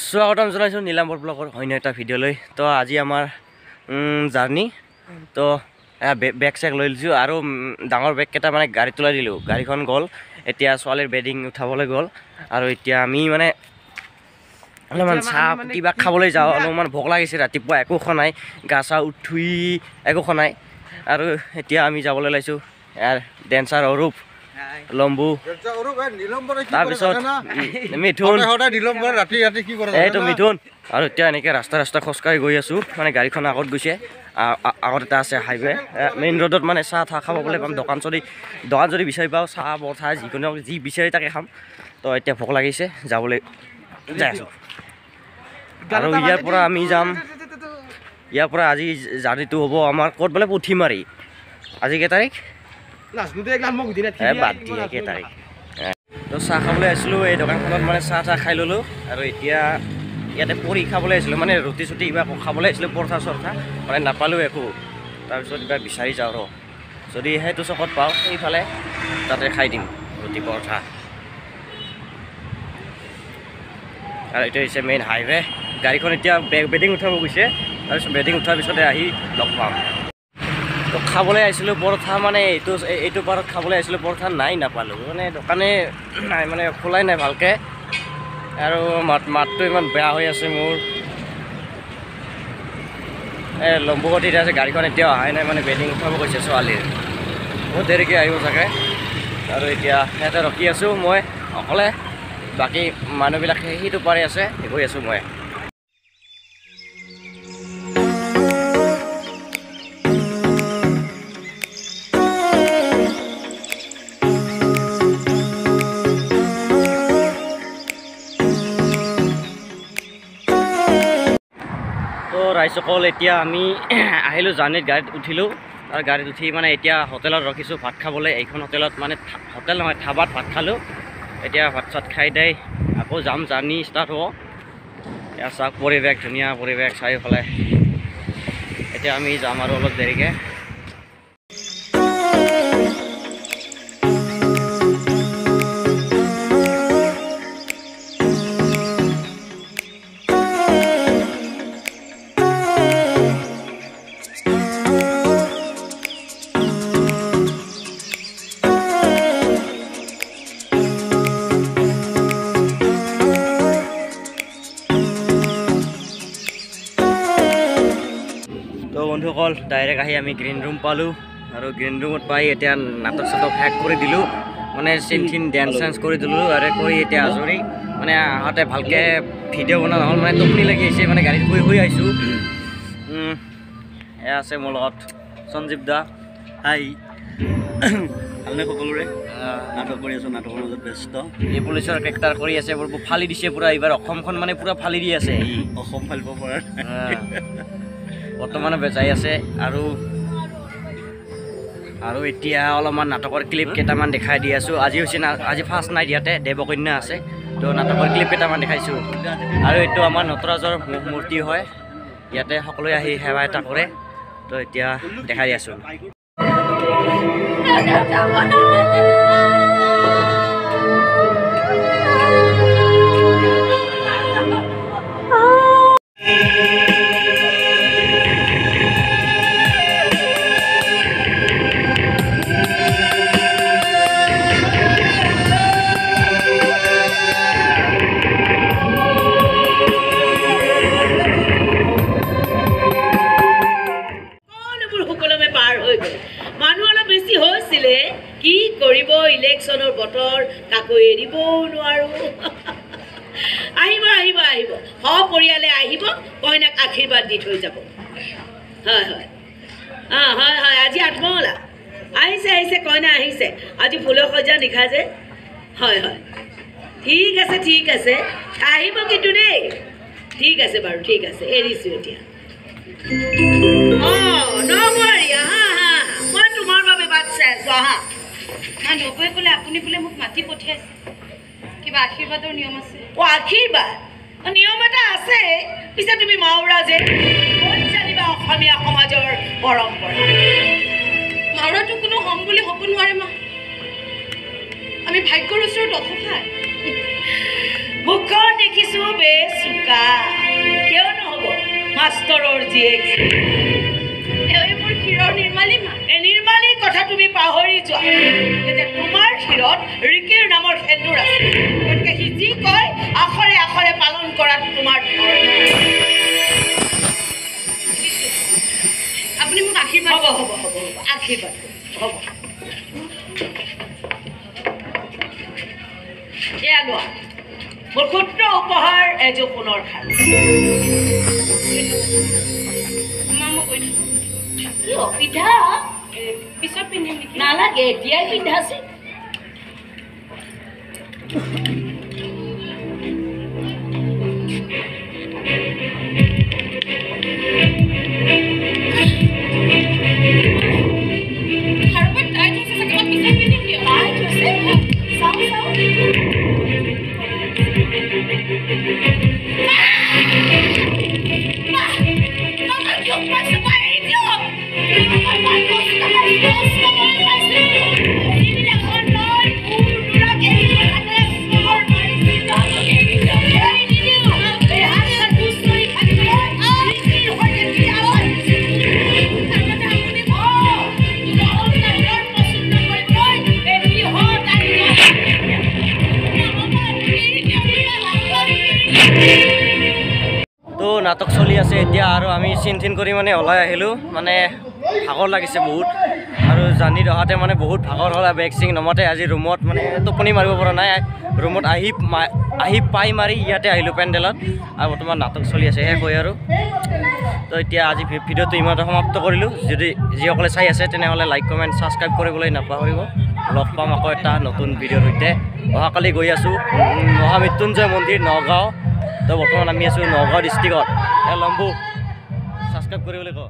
স্বাগতম জনাইছোঁ নীলাম্বৰ ব্লগৰ অন্য এটা ভিডিঅ'লৈ। তো আজি আমাৰ জাৰ্ণি। তো বেগ চেগ লৈ লৈছোঁ আৰু ডাঙৰ বেগকেইটা মানে গাড়ীত তোলাই দিলোঁ। গাড়ীখন গ'ল, এতিয়া ছোৱালীৰ বেডিং উঠাবলৈ গ'ল আৰু এতিয়া আমি মানে অলপমান চাহ কিবা খাবলৈ যাওঁ। অলপমান ভোক লাগিছে, ৰাতিপুৱা একো খোৱা নাই, গা চা উঠি একো খোৱা নাই। আৰু এতিয়া আমি যাবলৈ ওলাইছোঁ ডেন্সাৰ অৰূপ, লম্বু, তাৰপিছত মিথুন, এইটো মিথুন। আৰু এতিয়া এনেকৈ ৰাস্তা খোজকাঢ়ি গৈ আছোঁ, মানে গাড়ীখন আগত গৈছে। আগত এটা আছে হাইৱে, মেইন ৰোডত মানে চাহ খাব গ'লে পাম। দোকান যদি বিচাৰি পাওঁ, চাহ পৰঠা যিকোনো যি বিচাৰি তাকে খাম। তো এতিয়া ভোক লাগিছে, যাবলৈ যাই আছোঁ। আৰু ইয়াৰ পৰা আমি যাম, ইয়াৰ পৰা আজি জাৰ্ণিটো হ'ব আমাৰ ক'ত বোলে পুঠিমাৰি। আজি কেই তাৰিখ? বাদ দিয়ে কেই তাৰিখ। তো চাহ খাবলৈ আহিছিলোঁ এই দোকানখনত, মানে চাহ খাই ল'লোঁ। আৰু এতিয়া ইয়াতে পৰি খাবলৈ আহিছিলোঁ, মানে ৰুটি চুটি কিবা খাবলৈ আহিছিলোঁ, পৰঠা চৰঠা মানে নাপালোঁ একো। তাৰপিছত কিবা বিচাৰি যাওঁ ৰ, যদি সেইটো চকত পাওঁ সেইফালে তাতে খাই দিম ৰুটি পৰঠা। আৰু এইটো হৈছে মেইন হাইৱে। গাড়ীখন এতিয়া বেডিং উঠাব গৈছে, তাৰপিছত বেডিং উঠাৰ পিছতে আহি লগ পাম। তো খাবলৈ আহিছিলোঁ পৰঠা, মানে এইটো পাৰত খাবলৈ আহিছিলোঁ, পৰঠা নাই, নাপালোঁ। মানে দোকানে নাই, মানে খোলাই নাই ভালকৈ। আৰু মাতটো ইমান বেয়া হৈ আছে মোৰ। লম্বুগতিত আছে গাড়ীখন, এতিয়াও অহাই নাই, মানে বেডিং উঠাব গৈছে ছোৱালীৰ। বহুত দেৰিকৈ আহিব চাগে। আৰু এতিয়া ইয়াতে ৰখি আছোঁ মই অকলে, বাকী মানুহবিলাক সেইটো পাৰি আছে, গৈ আছোঁ মই। তো ৰাইজসকল, এতিয়া আমি আহিলোঁ জাৰ্ণিত, গাড়ীত উঠিলোঁ। আৰু গাড়ীত উঠি মানে এতিয়া হোটেলত ৰখিছোঁ ভাত খাবলৈ। এইখন হোটেলত মানে হোটেল নহয়, ধাবাত ভাত খালোঁ। এতিয়া ভাত চাত খাই দাই আকৌ যাম, জাৰ্ণি ষ্টাৰ্ট হ'ব। এয়া চাওক পৰিৱেশ, ধুনীয়া পৰিৱেশ চাৰিওফালে। এতিয়া আমি যাম আৰু অলপ দেৰিকৈ। তো বন্ধুসকল, ডাইৰেক্ট আহি আমি গ্ৰীণ ৰুম পালোঁ। আৰু গ্ৰীণ ৰুমত পাই এতিয়া নাটক চাটক শেষ কৰি দিলোঁ, মানে চিন ডেন্স চেন্স কৰি দিলোঁ। আৰু কৰি এতিয়া আজৰি, মানে আহোঁতে ভালকৈ ভিডিঅ' বনোৱা নহ'ল, মানে টোপনি লাগি আহিছে, মানে গাড়ীত শুই আহিছোঁ। এয়া আছে মোৰ লগত সঞ্জীৱ দা। হাই, ভালনে সকলোৰে? নাটক কৰি আছোঁ, নাটকৰ মাজত ব্যস্ত। এই পুলিচৰ কেৰেক্টাৰ কৰি আছে, ফালি দিছে পূৰা। এইবাৰ অসমখন মানে পূৰা ফালি দি আছে, অসম ফালিব পৰা বৰ্তমানে বেজাই আছে। আৰু এতিয়া অলপমান নাটকৰ ক্লিপ কেইটামান দেখাই দি আছোঁ। আজি ফাৰ্ষ্ট নাইট ইয়াতে, দেৱকন্যা আছে। তো নাটকৰ ক্লিপ কেইটামান দেখাইছোঁ। আৰু এইটো আমাৰ নটৰাজৰ মূৰ্তি হয়, ইয়াতে সকলোৱে আহি সেৱা এটা কৰে। তো এতিয়া দেখাই দি আছোঁ। মানুহ অলপ বেছি হৈছিলে, কি কৰিব, ইলেকশ্যনৰ বতৰ, কাকো এৰিবও নোৱাৰো। আহিব আহিব আহিব, সপৰিয়ালে আহিব, কইনাক আশীৰ্বাদ দি থৈ যাব। হয় হয়, হয় হয়, আজি আঠমঙলা আহিছে, কইনা আহিছে। আজি ফুলৰ সজ্জা নিশাজে। হয় হয়, ঠিক আছে, আহিব কিন্তু দেই। ঠিক আছে বাৰু, ঠিক আছে, এৰিছোঁ এতিয়া। নগৰী, মই তোমাৰ বাবে বাট চাই আছোঁ। আহা। মই নগৈ বোলে আপুনি বোলে মোক মাতি পঠিয়াইছে, কিবা আশীৰ্বাদৰ নিয়ম আছে? আশীৰ্বাদ নিয়ম এটা আছে, পিছে তুমি মাউৰা যে ক'ত জানিবা অসমীয়া সমাজৰ পৰম্পৰা। মাউৰাটো কোনো হ'ম বুলি হ'ব নোৱাৰে মা। আমি ভাগ্যৰ ওচৰত অথকা। মুখখন দেখিছো বেছ চোকা, এইবোৰ ক্ষীৰৰ নিৰ্মালী মা। এই নিৰ্মালীৰ কথা তুমি পাহৰি যোৱা। এতিয়া তোমাৰ শিৰত ৰিকিৰ নামৰ সেন্দুৰ আছে, গতিকে সি যি কয় আখৰে আখৰে পালন কৰাটো তোমাৰ ধৰ্ম। আপুনি মোক আশীৰ্বাদ হ'ব হ'ব হ'ব হ'ব আশীৰ্বাদ হ'ব। এয়া লোৱা মোৰ ক্ষুদ্ৰ উপহাৰ, এযোৰ সোণৰ খাল। মা মই কৈ দিছোঁ কিয় পিঠা পিছত পিন্ধিম নেকি? নালাগে, এতিয়াই পিন্ধাচোন। আৰু মই তাই থৈছে চাগে, মই পিছত পিন্ধিম দিয়ক। তাই কৈছে, চাওঁ চাওঁ। তো নাটক চলি আছে এতিয়া, আৰু আমি চিন কৰি মানে ওলাই আহিলোঁ। মানে ভাগৰ লাগিছে বহুত, আৰু জানি অহাতে মানে বহুত ভাগৰ হ'ল। বেগ চিং নমতে আজি ৰুমত মানে টোপনি মাৰিব পৰা নাই। ৰুমত আহি পাই মাৰি ইয়াতে আহিলোঁ পেণ্ডেলত, আৰু বৰ্তমান নাটক চলি আছে শেষ হৈ। আৰু তো এতিয়া আজি ভিডিঅ'টো ইমানতে সমাপ্ত কৰিলোঁ। যদি যিসকলে চাই আছে তেনেহ'লে লাইক কমেণ্ট ছাবস্ক্ৰাইব কৰিবলৈ নাপাহৰিব। লগ পাম আকৌ এটা নতুন ভিডিঅ'ৰ সৈতে। অহাকালি গৈ আছোঁ মহামৃত্যুঞ্জয় মন্দিৰ নগাঁও। তো বৰ্তমান আমি আছোঁ নগাঁও ডিষ্ট্ৰিক্টত। লম্বু ছাবস্ক্ৰাইব কৰিবলৈ কওঁ।